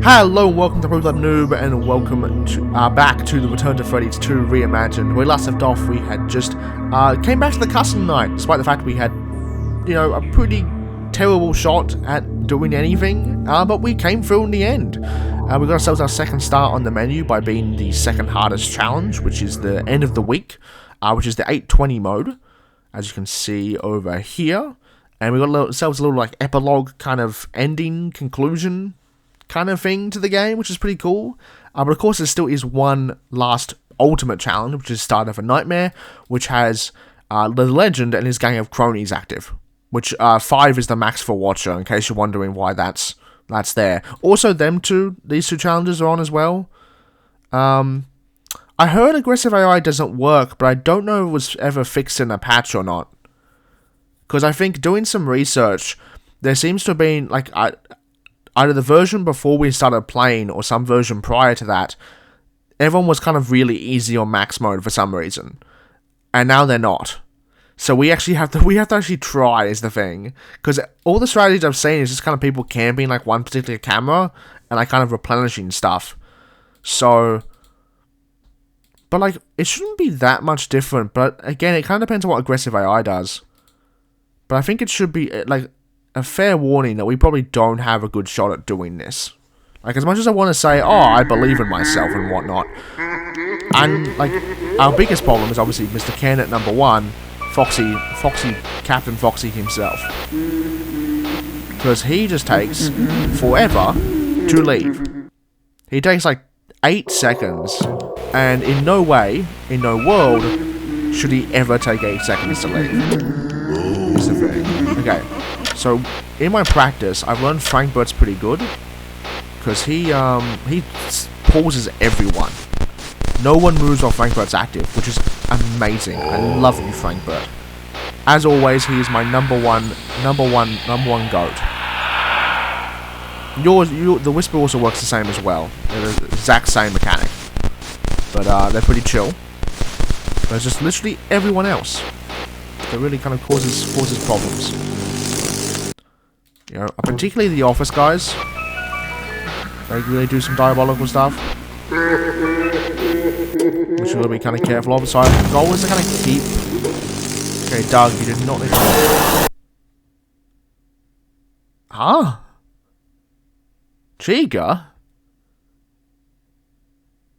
Hello and welcome to TheProPlebNoob and welcome to, back to the Return to Freddy's 2 Reimagined. Where we last left off, we had just came back to the custom night, despite the fact we had, you know, a pretty terrible shot at doing anything, but we came through in the end. We got ourselves our second star on the menu by being the second hardest challenge, which is the end of the week, which is the 820 mode, as you can see over here. And we got ourselves a little like epilogue kind of ending, conclusion kind of thing to the game, which is pretty cool. But of course there still is one last ultimate challenge, which is Start of a Nightmare, which has the Legend and his gang of cronies active, which 5 is the max for Watcher, in case you're wondering why that's there. Also these two challenges are on as well. I heard aggressive AI doesn't work, but I don't know if it was ever fixed in a patch or not, because I think doing some research, there seems to have been like either the version before we started playing or some version prior to that, everyone was kind of really easy on max mode for some reason, and now they're not. So we actually have to actually try is the thing, because all the strategies I've seen is just kind of people camping like one particular camera and like kind of replenishing stuff. So, but like it shouldn't be that much different. But again, it kind of depends on what aggressive AI does. But I think it should be like a fair warning that we probably don't have a good shot at doing this. Like, as much as I want to say, oh, I believe in myself and whatnot, and like, our biggest problem is obviously Mr. Candidate number 1, Captain Foxy himself. Because he just takes forever to leave. He takes like 8 seconds, and in no way, in no world, should he ever take 8 seconds to leave. Is the thing. Okay. So, in my practice, I've learned FrankBert's pretty good, because he pauses everyone. No one moves while FrankBert's active, which is amazing. I love you, FrankBert. As always, he is my number one goat. The Whisper also works the same as well. They're the exact same mechanic, but they're pretty chill. There's just literally everyone else that really kind of causes problems. You know, particularly the office guys. They really do some diabolical stuff, which you've got to be kind of careful of. So the goal is to kind of keep... Okay, Doug, you did not need to... Huh? Chiga?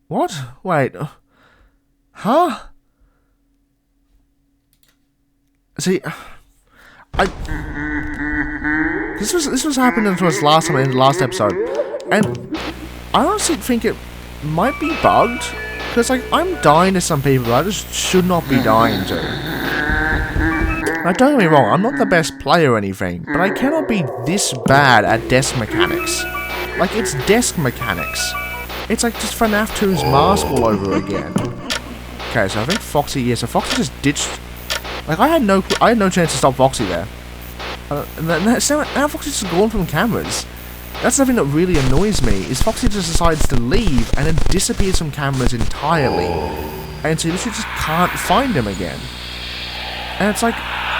What? Wait. Huh? See... This was happening to us last time in the last episode, and I honestly think it might be bugged, because like I'm dying to some people I just should not be dying to. Now don't get me wrong, I'm not the best player or anything, but I cannot be this bad at desk mechanics. Like, it's desk mechanics. It's like just FNaF 2's mask all over again. Okay, so I think Foxy, yeah, so Foxy just ditched. Like, I had no chance to stop Foxy there. Now Foxy's just gone from cameras. That's the thing that really annoys me, is Foxy just decides to leave and then disappears from cameras entirely. And so you literally just can't find him again. And it's like,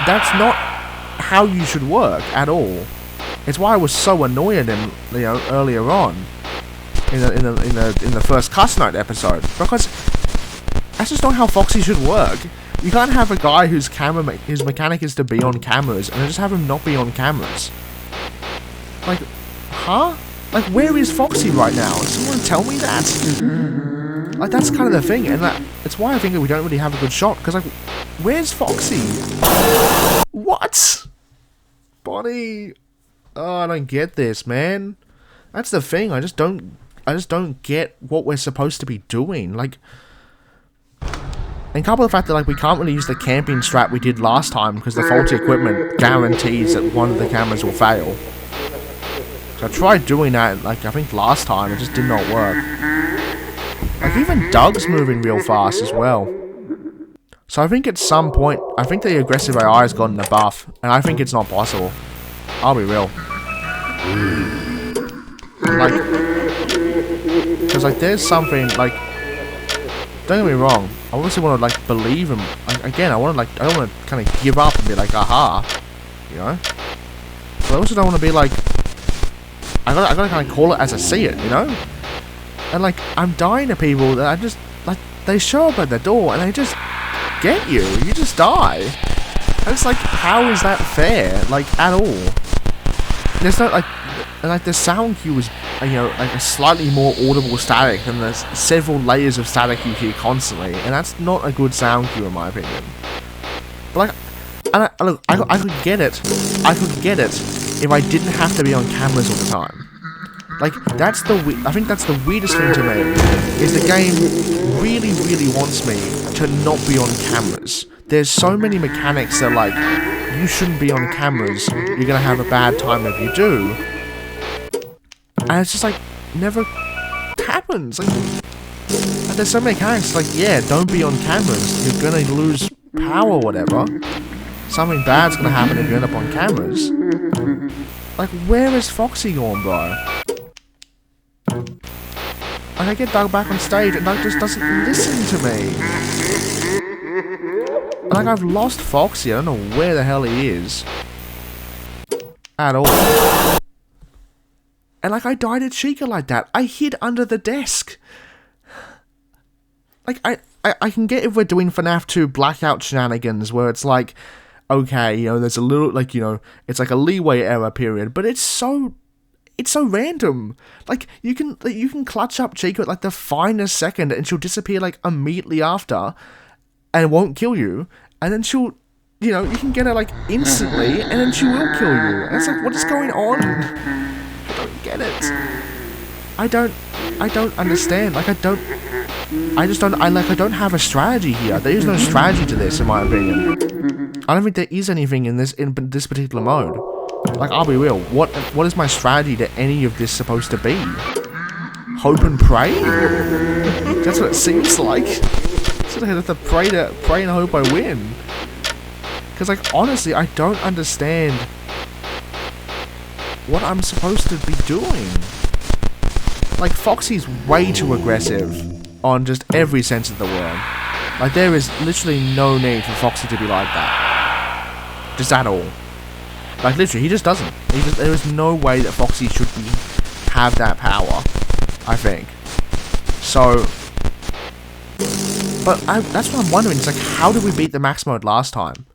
that's not how you should work at all. It's why I was so annoyed at him, you know, earlier on in the first Cuss Night episode, because that's just not how Foxy should work. You can't have a guy whose mechanic is to be on cameras, and then just have him not be on cameras. Like, huh? Like, where is Foxy right now? Does someone tell me that? Like, that's kind of the thing, and it's why I think that we don't really have a good shot, because, like, where's Foxy? What? Bonnie? Oh, I don't get this, man. That's the thing, I just don't get what we're supposed to be doing. Like, and couple the fact that like we can't really use the camping strat we did last time because the faulty equipment guarantees that one of the cameras will fail. So I tried doing that, like I think last time, it just did not work. Like even Doug's moving real fast as well. So I think at some point, I think the aggressive AI has gotten a buff, and I think it's not possible. I'll be real. Like, because like there's something like, don't get me wrong, I obviously want to like believe him. Again, I don't want to kind of give up and be like, aha, you know. But I also don't want to be like, I gotta kind of call it as I see it, you know? And like, I'm dying to people that I just, like, they show up at the door and they just get you. You just die. And it's like, how is that fair? Like, at all? There's no, like the sound cue is, you know, like a slightly more audible static, and there's several layers of static you hear constantly, and that's not a good sound cue in my opinion. But like, and look, I could get it. I could get it if I didn't have to be on cameras all the time. Like, that's the I think that's the weirdest thing to me, is the game really, really wants me to not be on cameras. There's so many mechanics that, like, you shouldn't be on cameras, you're gonna have a bad time if you do. And it's just like, never happens. Like, and there's so many mechanics, like, yeah, don't be on cameras, you're gonna lose power or whatever. Something bad's gonna happen if you end up on cameras. Like, where is Foxy gone, bro? Like, I get Doug back on stage and Doug just doesn't listen to me. Like, I've lost Foxy, I don't know where the hell he is. At all. And like, I died at Chica like that. I hid under the desk. Like, I can get if we're doing FNaF 2 blackout shenanigans where it's like, okay, you know, there's a little, like, you know, it's like a leeway error period, but it's so random. Like, you can clutch up Chica at like the finest second and she'll disappear like immediately after and won't kill you, and then she'll, you know, you can get her like instantly and then she will kill you. And it's like, what is going on? I don't get it. I don't understand. Like, I don't have a strategy here. There is no strategy to this, in my opinion. I don't think there is anything in this particular mode. Like, I'll be real. What is my strategy to any of this supposed to be? Hope and pray? That's what it seems like. So I have to pray and hope I win. Because, like, honestly, I don't understand what I'm supposed to be doing. Like, Foxy's way too aggressive on just every sense of the word. Like, there is literally no need for Foxy to be like that. Just at all. Like, literally, he just doesn't. There is no way that Foxy should have that power, I think. So, but that's what I'm wondering. It's like, how did we beat the max mode last time?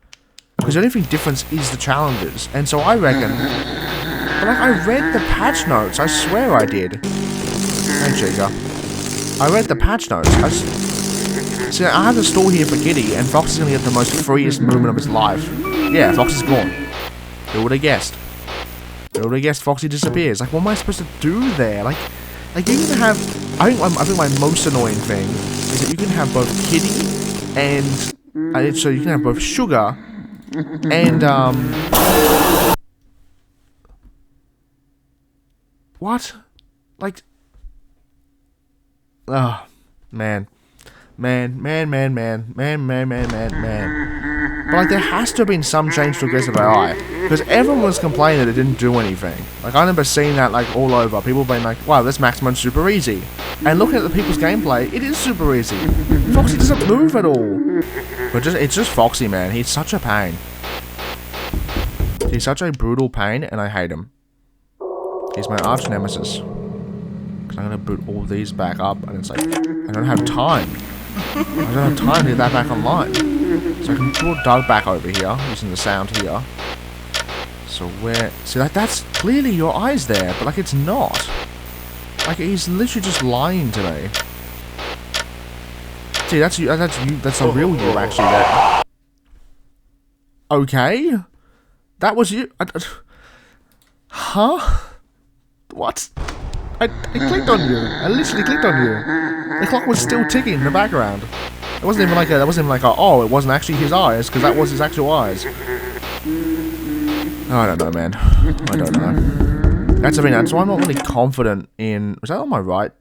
Because the only thing different is the challenges. And so I reckon, but like, I read the patch notes. I swear I did. Hey, Chica. I read the patch notes. See, I have the stall here for Kitty, and Foxy's gonna get the most freest movement of his life. Yeah, Foxy's gone. Who would have guessed? Who would have guessed Foxy disappears? Like, what am I supposed to do there? Like you can have. I think my most annoying thing is that you can have both Kitty and so you can have both Sugar and what? Like, oh, man. But like, there has to have been some change to aggressive AI, because everyone was complaining that it didn't do anything. Like, I remember seeing that like all over. People being like, wow, this max mode's super easy. And looking at the people's gameplay, it is super easy. Foxy doesn't move at all. But it's just Foxy, man. He's such a pain. He's such a brutal pain, and I hate him. He's my arch nemesis. Because I'm gonna boot all these back up, and it's like, I don't have time. I don't have time to get that back online. So I can pull Doug back over here, using the sound here. So where... See, that's clearly your eyes there, but like, it's not. Like, he's literally just lying to me. See, that's you, that's a real you, actually, there. Okay? That was you? Huh? What? I clicked on you. I literally clicked on you. The clock was still ticking in the background. It wasn't even like oh, it wasn't actually his eyes, because that was his actual eyes. I don't know, man. I don't know. That's the thing. That's why I'm not really confident in... Was that on my right?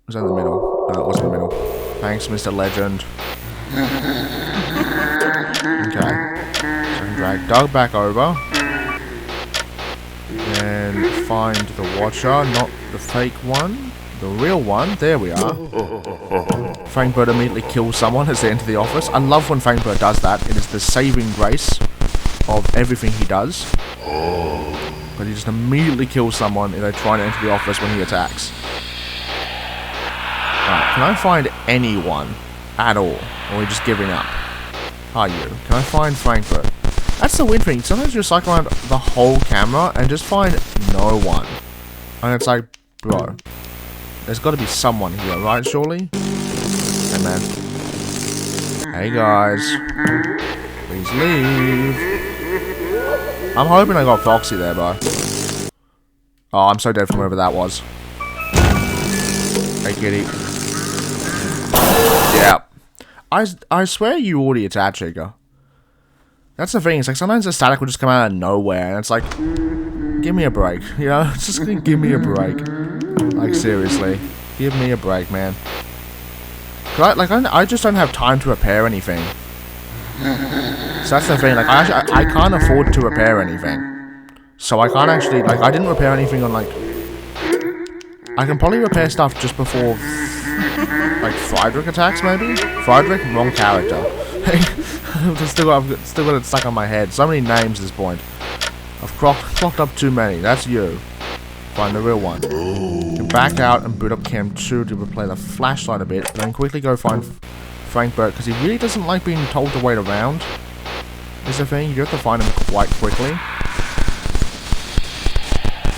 Was that in the middle? No, it wasn't in the middle. Thanks, Mr. Legend. Okay. So I can drag Doug back over. And find the Watcher, not the fake one. The real one. There we are. FangBear immediately kills someone as they enter the office. I love when FangBear does that. It is the saving grace of everything he does. but he just immediately kills someone if they try to enter the office when he attacks. Alright, can I find anyone at all? Or are we just giving up? Are you? Can I find Frankfurt? That's the weird thing. Sometimes you cycle around the whole camera and just find no one. And it's like, bro, there's got to be someone here, right? Surely? Hey, man. Hey, guys. Please leave. I'm hoping I got Foxy there, bro. Oh, I'm so dead from wherever that was. Hey, kitty. Yeah. I swear you already attacked, Chica. That's the thing, it's like sometimes the static will just come out of nowhere, and it's like, give me a break, you know? It's just gonna give me a break. Like, seriously. Give me a break, man. I just don't have time to repair anything. So that's the thing, like, I can't afford to repair anything. So I can't actually, like, I didn't repair anything on, like... I can probably repair stuff just before... like, Friedrich attacks, maybe? Friedrich? Wrong character. I've still got it stuck on my head. So many names at this point. I've clocked up too many. That's you. Find the real one. You back out and boot up Cam 2 to replay the flashlight a bit, but then quickly go find Frankfurt, because he really doesn't like being told to wait around. Is the thing. You have to find him quite quickly.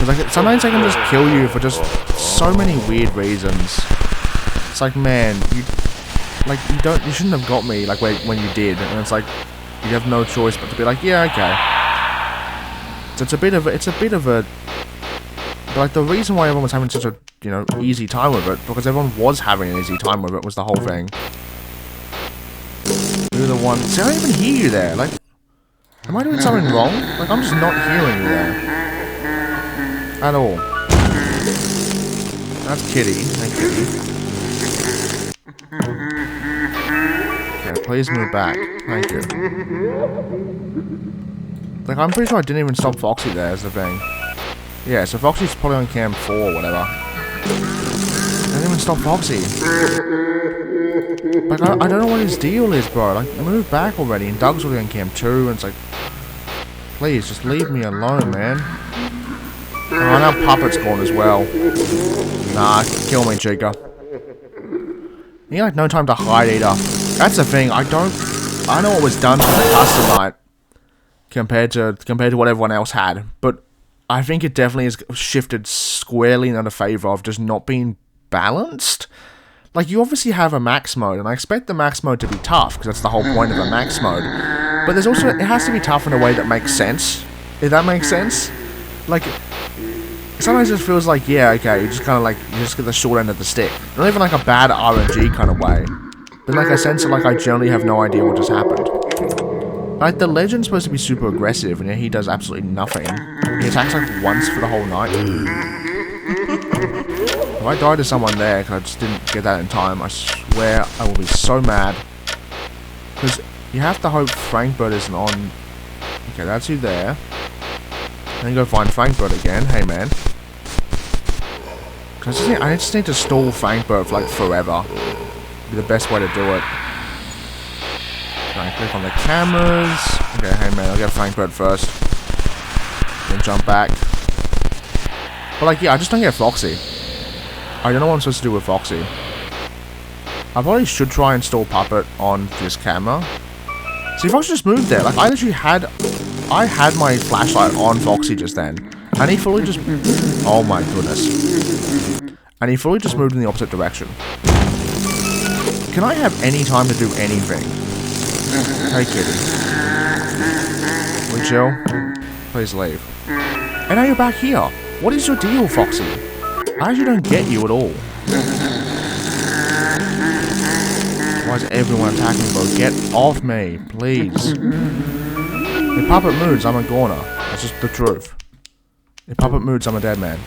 Like, sometimes they can just kill you for just so many weird reasons. It's like, man, you shouldn't have got me, like, when you did, and it's like, you have no choice but to be like, yeah, okay. So it's a bit of a, like, the reason why everyone was having such a, you know, easy time with it, because everyone was having an easy time with it, was the whole thing. You're the one, see, I don't even hear you there, like, am I doing something wrong? Like, I'm just not hearing you there. At all. That's Kitty. Hey, Kitty. Okay, please move back. Thank you. Like, I'm pretty sure I didn't even stop Foxy there, is the thing. Yeah, so Foxy's probably on cam 4 or whatever. I didn't even stop Foxy. Like, I don't know what his deal is, bro. Like, move back already. And Doug's already on cam 2, and it's like... Please, just leave me alone, man. Oh, now Puppet's gone as well. Nah, kill me, Chica. You got, like, no time to hide either. That's the thing, I know what was done for the custom night compared to what everyone else had, but I think it definitely has shifted squarely in the favor of just not being balanced. Like, you obviously have a max mode, and I expect the max mode to be tough, because that's the whole point of a max mode. But there's also, it has to be tough in a way that makes sense, if that makes sense. Like, sometimes it feels like, yeah, okay, you just kind of like, you just get the short end of the stick. Not even like a bad RNG kind of way. But like a sense of like, I generally have no idea what just happened. Like, the Legend's supposed to be super aggressive, and yet he does absolutely nothing. He attacks like once for the whole night. If I die to someone there, because I just didn't get that in time, I swear I will be so mad. Because you have to hope Frankfurt isn't on... Okay, that's you there. Then go find Frankfurt again. Hey, man. I just need to stall Frankfurt for, like, forever. Be the best way to do it. Right, click on the cameras. Okay, hey, man, I'll get Frankfurt first. Then jump back. But, like, yeah, I just don't get Foxy. I don't know what I'm supposed to do with Foxy. I probably should try and stall Puppet on this camera. See, Foxy just moved there. Like, I literally had... I had my flashlight on Foxy just then, and he fully just... Oh my goodness. And he fully just moved in the opposite direction. Can I have any time to do anything? Hey, kitty. We chill? Please leave. And now you're back here. What is your deal, Foxy? I actually don't get you at all. Why is everyone attacking, bro? Get off me, please. If Puppet moves, I'm a goner. That's just the truth. If Puppet moves, I'm a dead man.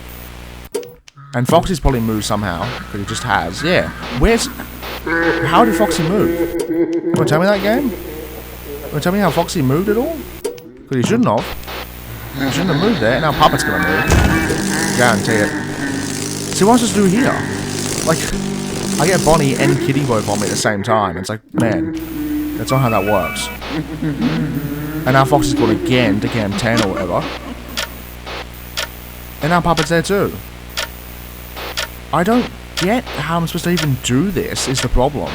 And Foxy's probably moved somehow, because he just has. Yeah. Where's... How did Foxy move? You want to tell me that, game? You want to tell me how Foxy moved at all? Because he shouldn't have. He shouldn't have moved there. Now Puppet's going to move. Guarantee it. See, what else to do here? Like, I get Bonnie and Kitty both on me at the same time. It's like, man, that's not how that works. And now Foxy's gone again to cam 10 or whatever. And now Puppet's there too. I don't get how I'm supposed to even do this, is the problem.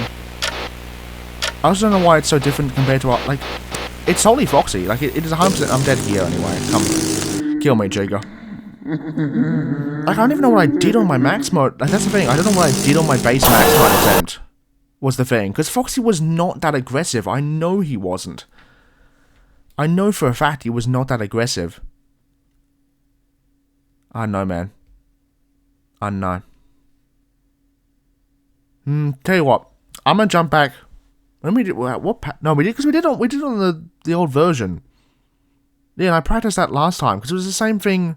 I also don't know why it's so different compared to, like, it's solely Foxy. Like, it is 100%, I'm dead here anyway. Come, kill me, Chica. Like, I don't even know what I did on my max mode. Like, that's the thing, I don't know what I did on my base max mode attempt. Was the thing. Because Foxy was not that aggressive. I know he wasn't. I know for a fact he was not that aggressive. I know, man. I know. Tell you what, I'm gonna jump back. When we did no, we did because we did on the old version. Yeah, I practiced that last time because it was the same thing.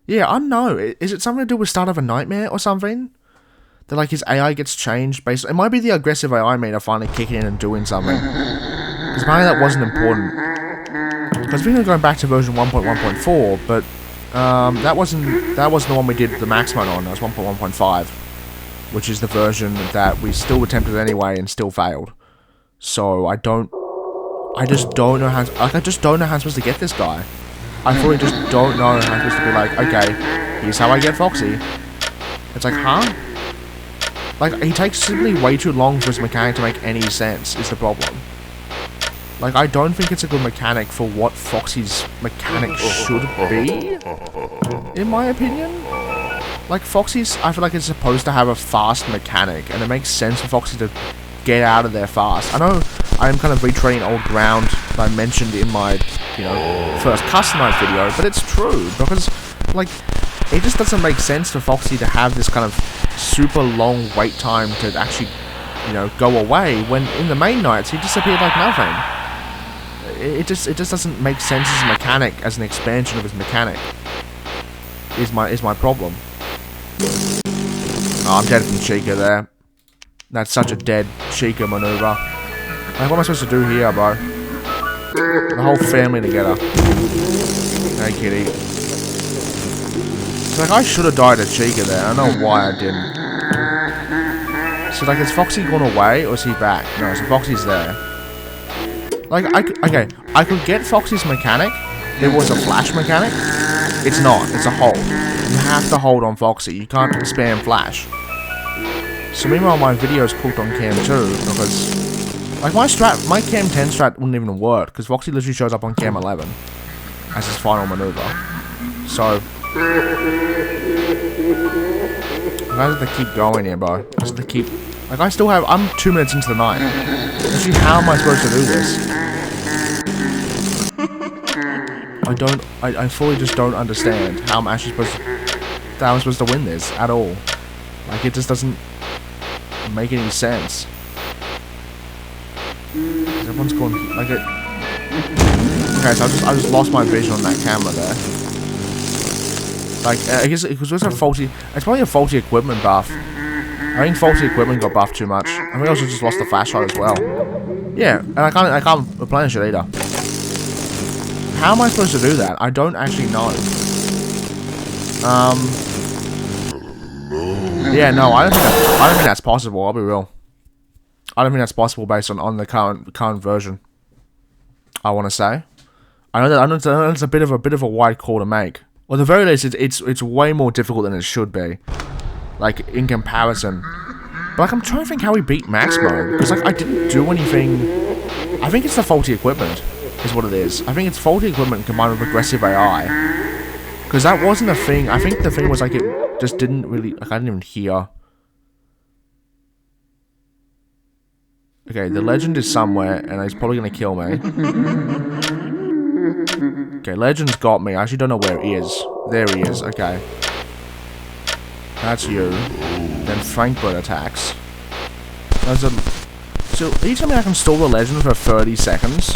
Yeah, I know. Is it something to do with Start of a Nightmare or something? That like his AI gets changed based. It might be the aggressive AI meter finally kicking in and doing something. Because apparently that wasn't important. Because we're going back to version 1.1.4, but that wasn't the one we did the max mode on. That was 1.1.5, which is the version that we still attempted anyway and still failed. So I just don't know how. I just don't know how I'm supposed to get this guy. I fully just don't know how I'm supposed to be like, okay, here's how I get Foxy. It's like, huh? Like, he takes simply way too long for his mechanic to make any sense, is the problem. Like, I don't think it's a good mechanic for what Foxy's mechanic should be, in my opinion. Like, Foxy's, I feel like it's supposed to have a fast mechanic, and it makes sense for Foxy to get out of there fast. I know I am kind of retreading old ground that I mentioned in my, you know, first custom night video, but it's true, because, like, it just doesn't make sense for Foxy to have this kind of super long wait time to actually, you know, go away, when in the main nights he disappeared like nothing. It just doesn't make sense as a mechanic, as an expansion of his mechanic. Is my problem. Oh, I'm dead from Chica there. That's such a dead Chica maneuver. Like, what am I supposed to do here, bro? The whole family together. Hey, kitty. So, like, I should have died at Chica there. I don't know why I didn't. So, like, is Foxy gone away, or is he back? No, so Foxy's there. Like, I could get Foxy's mechanic. It was a flash mechanic. It's not. It's a hold. You have to hold on Foxy. You can't spam flash. So meanwhile, my video's cooked on cam 2 because, like, my cam 10 strat wouldn't even work because Foxy literally shows up on cam 11 as his final maneuver. So I have to keep going here, bro. I have to keep. Like, I still have. I'm 2 minutes into the night. Actually, how am I supposed to do this? I fully just don't understand how I'm actually supposed to win this at all. Like, it just doesn't make any sense. Everyone's going like it. Okay, so I just lost my vision on that camera there. Like, I guess it was a faulty. It's probably a faulty equipment buff. I think faulty equipment got buffed too much. I think I also just lost the flashlight as well. Yeah, and I can't replenish it either. How am I supposed to do that? I don't actually know. Yeah, no, I don't think that's possible. I'll be real. I don't think that's possible based on the current version. I want to say. I know it's a bit of a wide call to make. Well, at the very least, it's way more difficult than it should be. Like, in comparison. But, like, I'm trying to think how we beat max mode. Because, like, I didn't do anything. I think it's the faulty equipment, is what it is. I think it's faulty equipment combined with aggressive AI. Because that wasn't a thing. I think the thing was, like, it just didn't really. Like, I didn't even hear. Okay, the legend is somewhere, and he's probably gonna kill me. Okay, legend's got me. I actually don't know where he is. There he is. Okay. That's you. Then Frankbird attacks. So, are you telling me I can stall the legend for 30 seconds?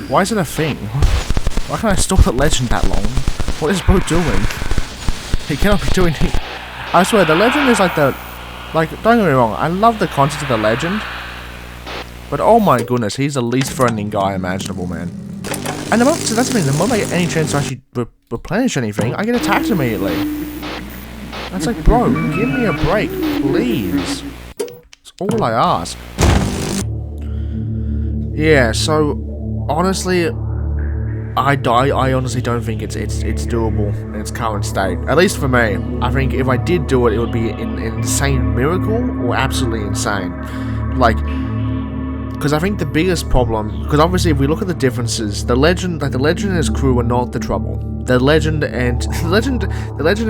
Why is it a thing? Why can't I stall the legend that long? What is Bro doing? He cannot be doing it. I swear, the legend is like the... Like, don't get me wrong, I love the concept of the legend. But oh my goodness, he's the least threatening guy imaginable, man. And so that's the thing, the moment I get any chance to actually replenish anything, I get attacked immediately. That's like, bro, give me a break, please. That's all I ask. Yeah, so, honestly, I honestly don't think it's doable in its current state. At least for me. I think if I did do it, it would be an insane miracle or absolutely insane. Like, because I think the biggest problem, because obviously if we look at the differences, the legend and his crew are not the trouble. The legend and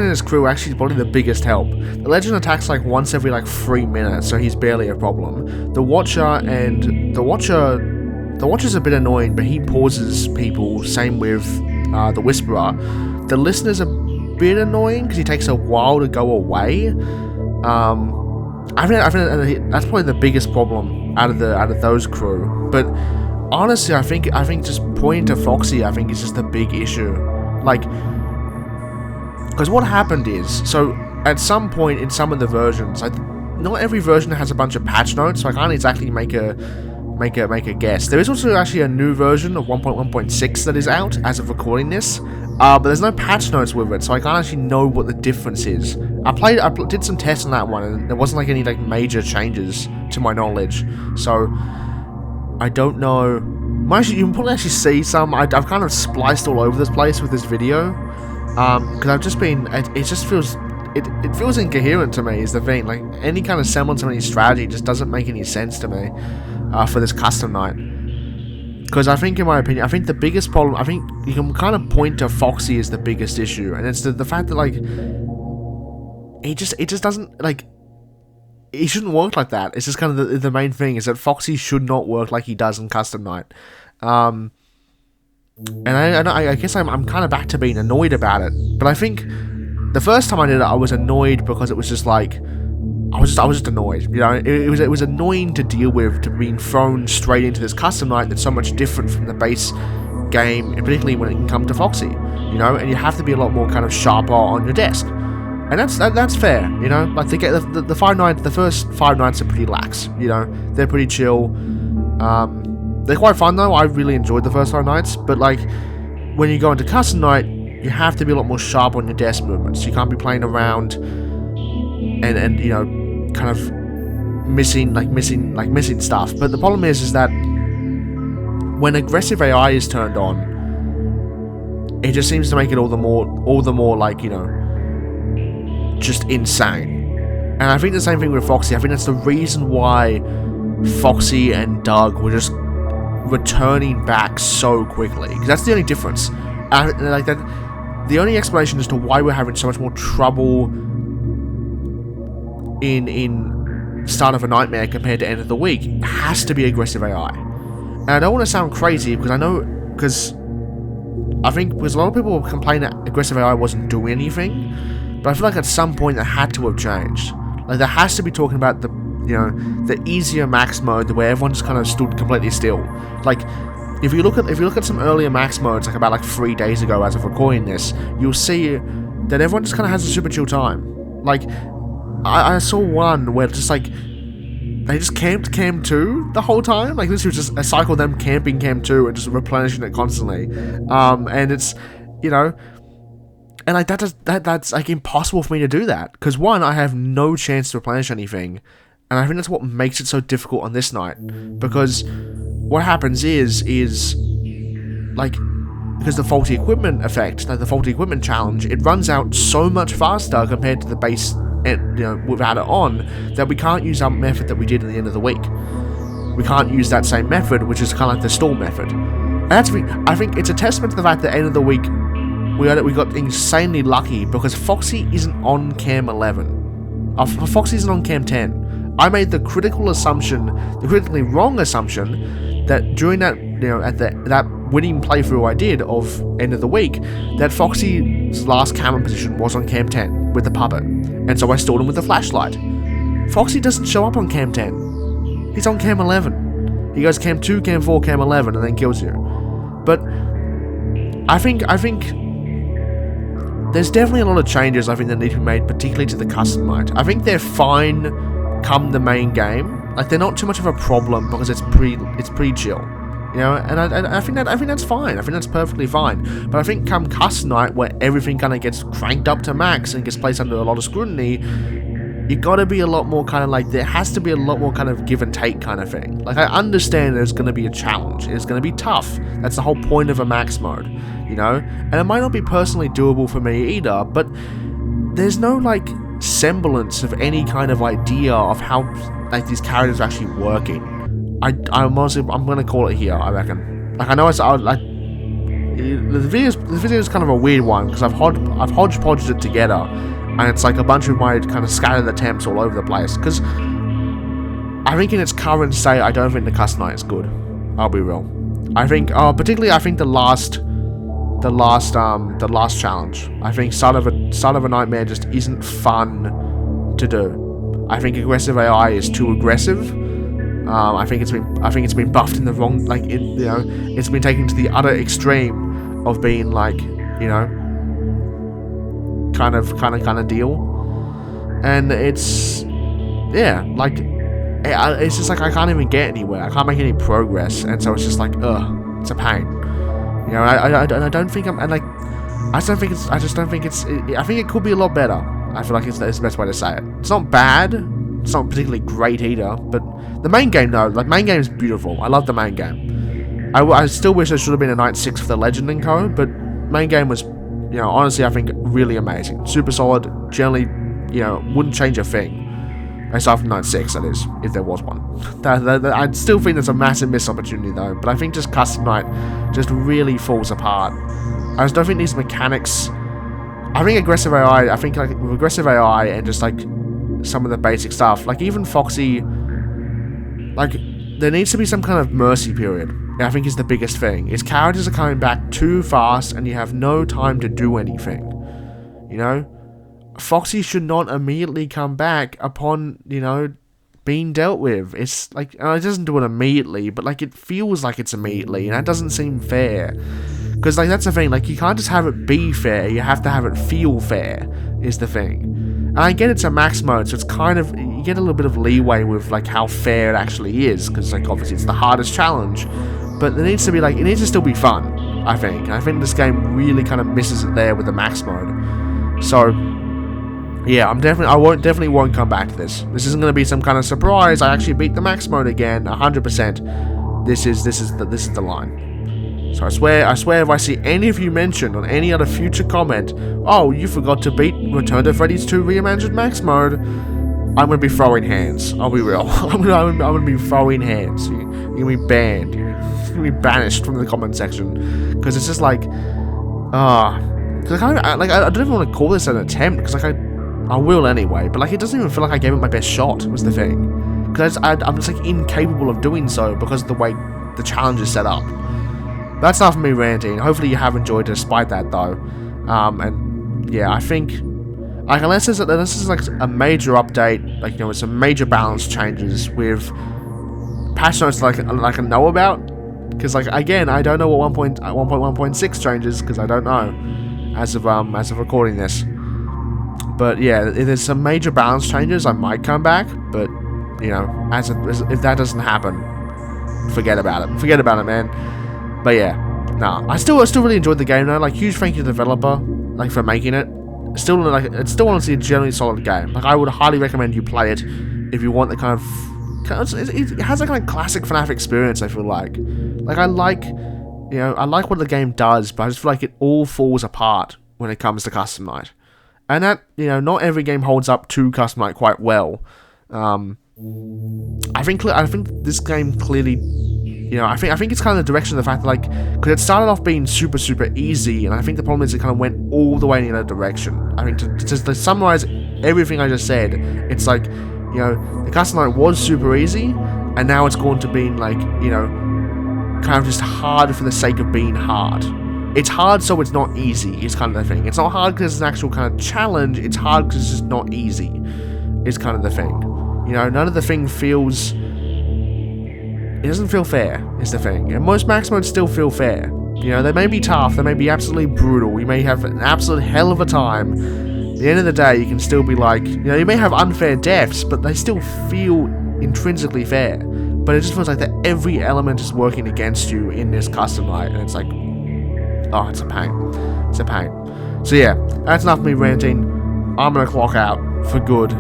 his crew are actually probably the biggest help. The legend attacks like once every like 3 minutes, so he's barely a problem. The Watcher's a bit annoying, but he pauses people. Same with the Whisperer. The Listener's a bit annoying because he takes a while to go away. I think that's probably the biggest problem out of those crew. But honestly, I think just pointing to Foxy, I think is just a big issue. Like, because what happened is, so at some point in some of the versions, like not every version has a bunch of patch notes, so I can't exactly make a guess. There is also actually a new version of 1.1.6 that is out as of recording this, but there's no patch notes with it, so I can't actually know what the difference is. I did some tests on that one, and there wasn't like any like major changes to my knowledge, so I don't know. You can probably actually see some. I've kind of spliced all over this place with this video, because I've just been. It just feels. It feels incoherent to me. Is the thing, like any kind of semblance of any strategy just doesn't make any sense to me. For this custom night, because I think, in my opinion, I think the biggest problem, I think you can kind of point to Foxy as the biggest issue, and it's the fact that like it just doesn't, like, he shouldn't work like that. It's just kind of the main thing is that Foxy should not work like he does in custom night, and I guess I'm kind of back to being annoyed about it, but I think the first time I did it I was annoyed because it was just like. I was just annoyed, you know. It was annoying to deal with, to being thrown straight into this custom night that's so much different from the base game, and particularly when it can come to Foxy, you know. And you have to be a lot more kind of sharper on your desk, and that's fair, you know. Like they get the first 5 nights are pretty lax, you know. They're pretty chill. They're quite fun though. I really enjoyed the first 5 nights, but like when you go into custom night, you have to be a lot more sharp on your desk movements. You can't be playing around and you know, kind of missing stuff. But the problem is that when aggressive AI is turned on, it just seems to make it all the more like, you know, just insane. And I think the same thing with Foxy. I think that's the reason why Foxy and Doug were just returning back so quickly, because that's the only difference. Like that, the only explanation as to why we're having so much more trouble in Start of a Nightmare compared to End of the Week has to be aggressive AI. And I don't want to sound crazy, because I think because a lot of people complain that aggressive AI wasn't doing anything, but I feel like at some point that had to have changed. Like there has to be talking about the easier max mode where everyone just kind of stood completely still. Like if you look at some earlier max modes, like about 3 days ago as of recording this, you'll see that everyone just kind of has a super chill time. Like I saw one where just like they just camped Cam 2 the whole time. Like this was just a cycle of them camping Cam 2 and just replenishing it constantly. And it's, you know, and like that's like impossible for me to do that, because one, I have no chance to replenish anything, and I think that's what makes it so difficult on this night, because what happens is like, because the faulty equipment effect, like the faulty equipment challenge, it runs out so much faster compared to the base, and, you know, without it on, that we can't use our method that we did at the end of the week. We can't use that same method, which is kind of like the stall method. And that's, I think it's a testament to the fact that at the end of the week, we got insanely lucky, because Foxy isn't on cam 11. Foxy isn't on cam 10. I made the critically wrong assumption that during that, you know, at that winning playthrough I did of End of the Week, that Foxy's last camera position was on cam 10 with the puppet, and so I stalled him with the flashlight. Foxy doesn't show up on cam 10. He's on cam 11. He goes cam 2, cam 4, cam 11, and then kills you. But I think there's definitely a lot of changes I think that need to be made, particularly to the custom mode. I think they're fine come the main game. Like they're not too much of a problem because it's pretty chill. You know, and I think that's fine. I think that's perfectly fine. But I think come custom night, where everything kind of gets cranked up to max and gets placed under a lot of scrutiny, you gotta be a lot more kind of like, there has to be a lot more kind of give and take kind of thing. Like, I understand there's gonna be a challenge, it's gonna be tough, that's the whole point of a max mode, you know? And it might not be personally doable for me either, but there's no, like, semblance of any kind of idea of how, like, these characters are actually working. I'm gonna call it here, I reckon. Like, I know it's, like, the video is kind of a weird one, because I've hodgepodged it together, and it's like a bunch of my kind of scattered attempts all over the place, because I think in its current state, I don't think the custom night is good. I'll be real. I think, particularly, I think the last challenge. I think Son of a Nightmare just isn't fun to do. I think aggressive AI is too aggressive. I think it's been buffed in the wrong, like, it's been taken to the other extreme of being like, you know, kind of deal, and it's, yeah, like, it's just like I can't even get anywhere. I can't make any progress, and so it's just like, it's a pain. You know, I don't think I think it could be a lot better. I feel like it's the best way to say it. It's not bad. It's not particularly great either, but the main game, though, like, main game is beautiful. I love the main game. I still wish there should have been a Night 6 for the Legend and Co, but main game was, you know, honestly, I think really amazing. Super solid, generally, you know, wouldn't change a thing. Aside from Night 6, that is, if there was one. I still think there's a massive missed opportunity, though, but I think just Custom Night just really falls apart. I just don't think these mechanics... I think aggressive AI, like, with aggressive AI and just, like, some of the basic stuff, like, even Foxy, like, there needs to be some kind of mercy period, I think is the biggest thing. His characters are coming back too fast and you have no time to do anything, you know? Foxy should not immediately come back upon, you know, being dealt with. It's like, it doesn't do it immediately, but, like, it feels like it's immediately, and that doesn't seem fair. Because, like, that's the thing, like, you can't just have it be fair, you have to have it feel fair, is the thing. And I get it's a max mode, so it's kind of, you get a little bit of leeway with, like, how fair it actually is, because, like, obviously it's the hardest challenge, but there needs to be, like, it needs to still be fun, I think. And I think this game really kind of misses it there with the max mode. So, yeah, I definitely won't come back to this. This isn't going to be some kind of surprise. I actually beat the max mode again, 100%. This is the line. So I swear if I see any of you mentioned on any other future comment, oh, you forgot to beat Return to Freddy's 2 Reimagined Max Mode, I'm going to be throwing hands. I'll be real. I'm going to be throwing hands. You're going to be banned. You're going to be banished from the comment section. Because it's just like, I don't even want to call this an attempt, because, like, I will anyway, but, like, it doesn't even feel like I gave it my best shot, was the thing. Because I'm just, like, incapable of doing so because of the way the challenge is set up. That's enough of me ranting. Hopefully you have enjoyed despite that, though. And yeah, I think, like, unless there's like a major update, like, you know, with some major balance changes with patch notes like I know about, because, like, again, I don't know what 1.1.6 changes, because I don't know as of recording this. But yeah, if there's some major balance changes, I might come back. But, you know, if that doesn't happen, forget about it. Forget about it, man. But yeah, nah. I still really enjoyed the game though. Like, huge thank you to the developer, like, for making it. It's still honestly a generally solid game. Like, I would highly recommend you play it if you want the kind of it has a kind of classic FNaF experience. I feel like I like what the game does, but I just feel like it all falls apart when it comes to Custom Night. And that, you know, not every game holds up to Custom Night quite well. I think this game clearly, you know, I think it's kind of the direction of the fact that, like, because it started off being super easy, and I think the problem is it kind of went all the way in the other direction. I mean, to summarize everything I just said, it's like, you know, the Custom Night was super easy, and now it's gone to being, like, you know, kind of just hard for the sake of being hard. It's hard so it's not easy, is kind of the thing. It's not hard because it's an actual kind of challenge, it's hard because it's just not easy, is kind of the thing. You know, none of the thing feels... It doesn't feel fair, is the thing. And most max modes still feel fair. You know, they may be tough, they may be absolutely brutal, you may have an absolute hell of a time. At the end of the day, you can still be like, you know, you may have unfair deaths, but they still feel intrinsically fair. But it just feels like that every element is working against you in this Custom Night, and it's like, oh, it's a pain. It's a pain. So yeah, that's enough of me ranting. I'm gonna clock out for good.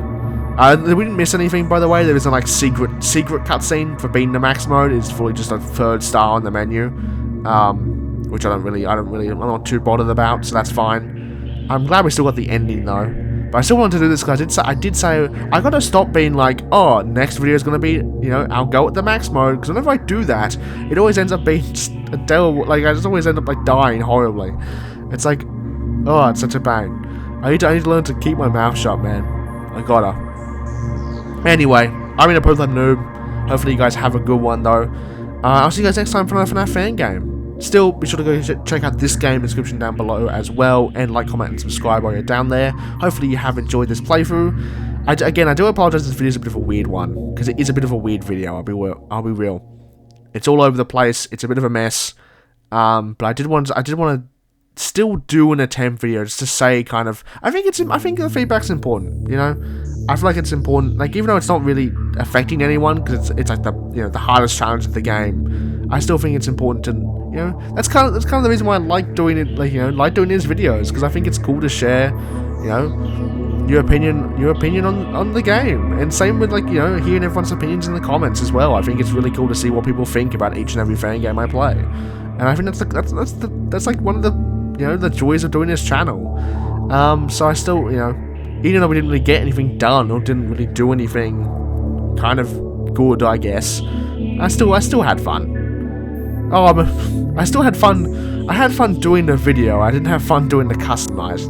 We didn't miss anything, by the way. There isn't like secret cutscene for beating the max mode. It's fully just a third star on the menu, which I'm not too bothered about, so that's fine. I'm glad we still got the ending though. But I still wanted to do this because I did say I gotta stop being like, oh, next video is gonna be, you know, I'll go at the max mode, because whenever I do that, it always ends up being just a devil. Like I just always end up like dying horribly. It's like, oh, it's such a pain. I need to learn to keep my mouth shut, man. I gotta. Anyway, I've been TheProPlebNoob. Hopefully you guys have a good one though. I'll see you guys next time for another FNaF fan game. Still, be sure to go check out this game description down below as well, and like, comment, and subscribe while you're down there. Hopefully you have enjoyed this playthrough. Again, I do apologize. This video is a bit of a weird one because it is a bit of a weird video. I'll be real. It's all over the place. It's a bit of a mess. But I did want to still do an attempt video just to say kind of. I think the feedback's important. You know. I feel like it's important, like even though it's not really affecting anyone, because it's like the hardest challenge of the game. I still think it's important to, you know, that's kind of the reason why I like doing it, like, you know, like doing these videos, because I think it's cool to share, you know, your opinion on the game, and same with, like, you know, hearing everyone's opinions in the comments as well. I think it's really cool to see what people think about each and every fan game I play, and I think that's like one of the, you know, the joys of doing this channel. So I still, you know. Even though we didn't really get anything done, or didn't really do anything kind of good, I guess, I still had fun. Oh, I still had fun. I had fun doing the video. I didn't have fun doing the customize.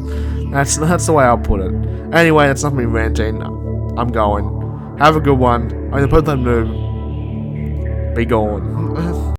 That's the way I'll put it. Anyway, that's not me ranting. I'm going. Have a good one. I'm TheProPlebNoob. Be gone.